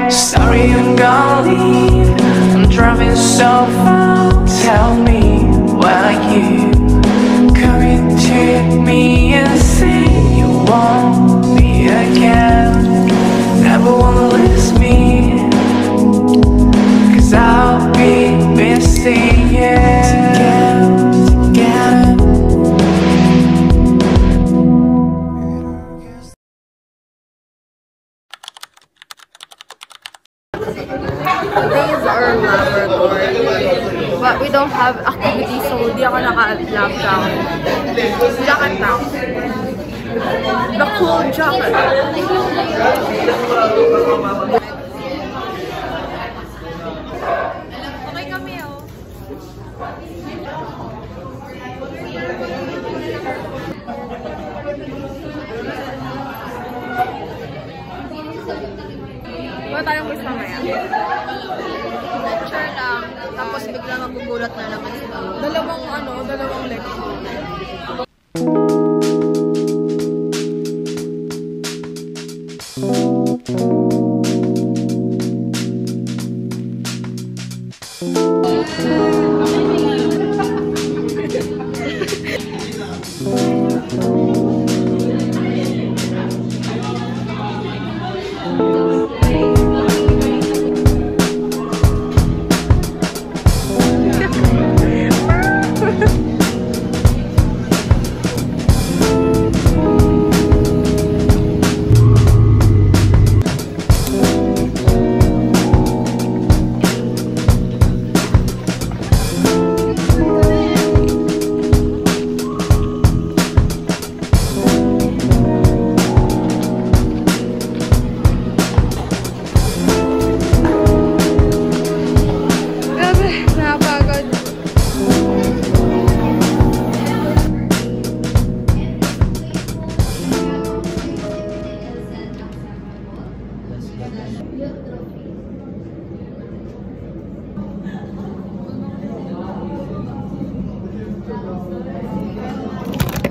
Sorry, I'm gonna leave. I'm driving so far. Tell me why you couldn't treat me and say you want me again. Never wanna lose me, 'cause I'll be missing you. Today is our laboratory, but we don't have activity, so di ako naka-lab gown. Jacket now. The cool jacket. Okay kami oh. Wala tayong quiz mamaya. Lecture lang, tapos bigla magugulat na naman sila. Dalawang lecture.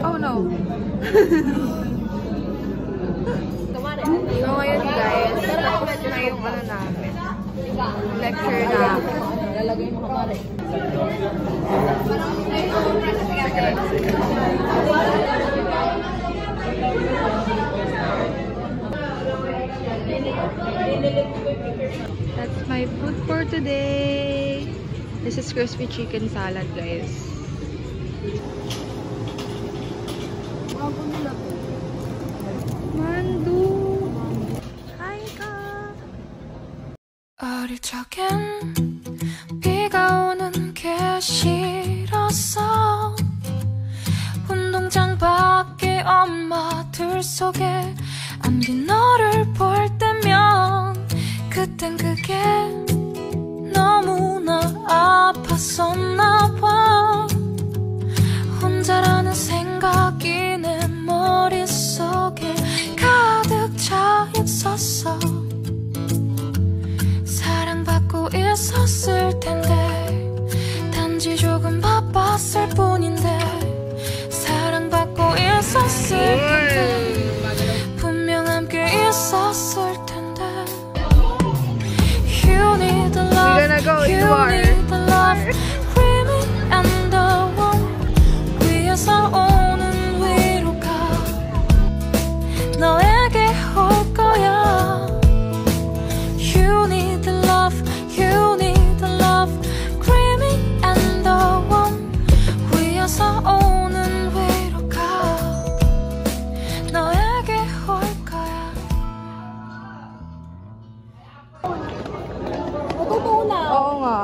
Oh no. So ngayon guys, tapos na yung namin. Lecture na. Lalagay mo kamari. That's my food for today. This is crispy chicken salad, guys. Mandu. Hi ka. 어릴 적엔 비가 오는 게 싫었어. 운동장 밖에 엄마들 속에 안긴 너를 볼 때면 그땐 그게 너무나 아팠었나 봐. 혼자라는 생각이 내 머릿속에 가득 차 있었어. 사랑받고 있었을 텐데 단지 조금 바빴을 뿐인데 사랑받고 있었을 텐데 분명 함께 있었을 텐데. You need the love, you need the love, creamy and the warm. 위에서 오는 위로가 너에게 올 거야. You need the love, you need the love, creamy and the warm. 위에서 오는 위로가 너에게 올 거야. Totoo na. Oo nga.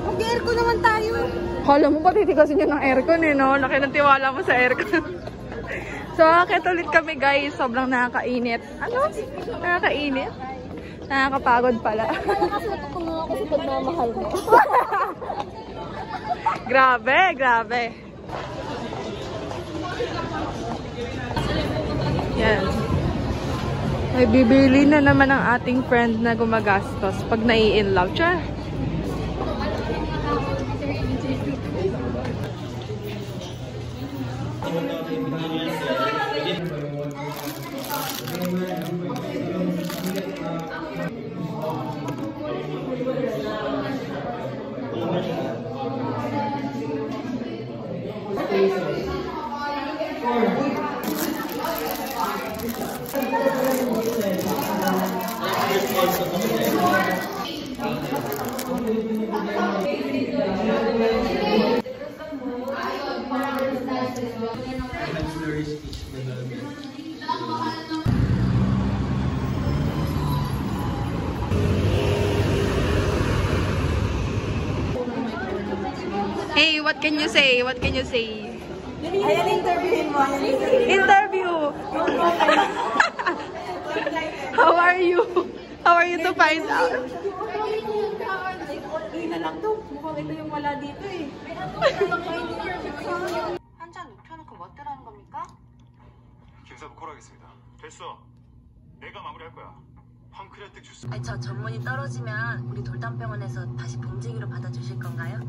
Mag-aircon naman tayo. Kala mo ba titigasin yun ng aircon eh, no? Laki ng tiwala mo sa aircon. So, akit ulit kami guys. Sobrang nakakainit. Ano? Nakakainit? Nakakapagod pala. Kasi natutunan ako sa pagmamahal mo. Grabe, grabe. Yan. May bibili na naman ang ating friend na gumagastos pag nai-in love siya. Hey, what can you say? What can you say? Ayan, interviewin mo. Interview! How are you? How are you to find out? Ina lang to. Mukhang ito yung wala dito eh. 한잔 눕혀놓고 뭐 어쩌라는 겁니까? 김사부 콜하겠습니다. 됐어. 내가 마무리할 거야. 황크레아틱 주스. 아니, 저 전문이 떨어지면 우리 돌담병원에서 다시 봉제기로 받아주실 건가요?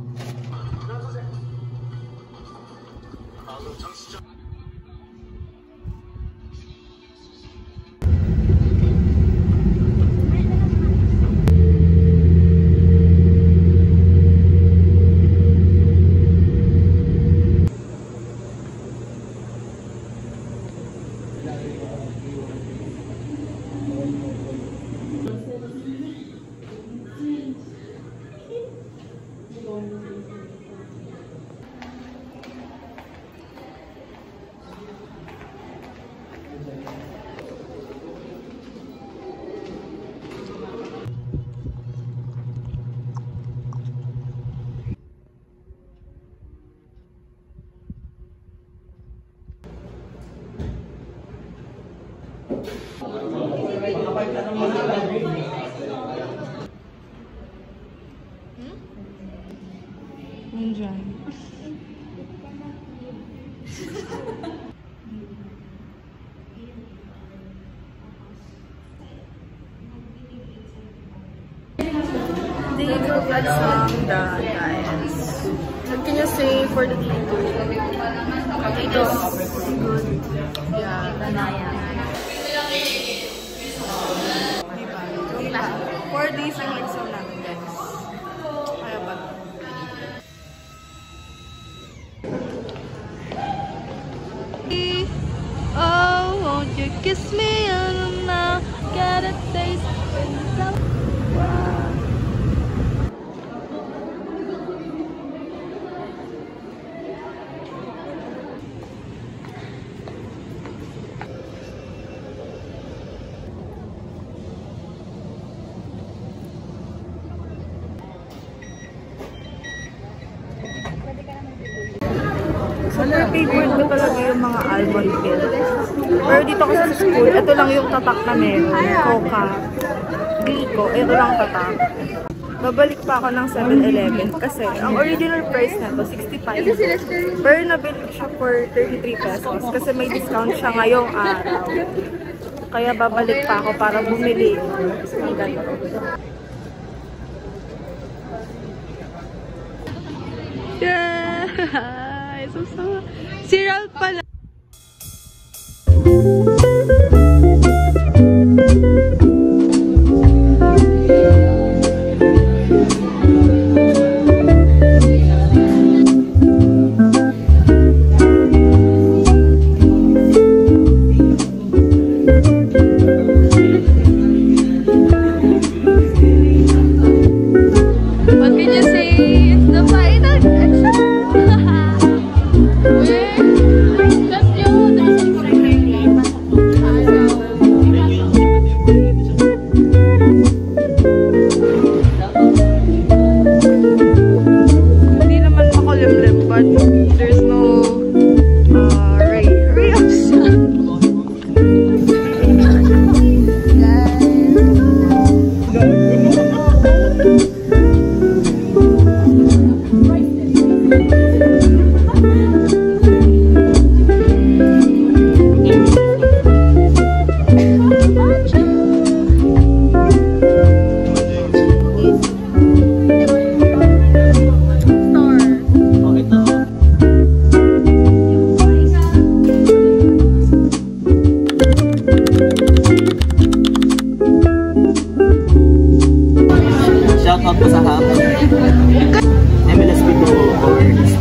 Nandyan. Dito vlogs ng guys. What can you say for the dito? It is good. Yeah. Diba? 4 days yung exam namin guys. Kaya ba? Oh, won't you kiss me and now get a taste of super favorite ko talaga yung mga almond milk. Pero dito kasi sa school, ito lang yung tatak na meron. Coca, Glico, ito lang tatak. Babalik pa ako ng 7-Eleven kasi ang original price na to 65. Pero nabili ko siya for 33 pesos kasi may discount siya ngayong araw. Kaya babalik pa ako para bumili ng ganito. Yeah! So, si Ralph pala. What can you say? It's the final exam! Shoutout po sa hapon. MLS Pito Awards.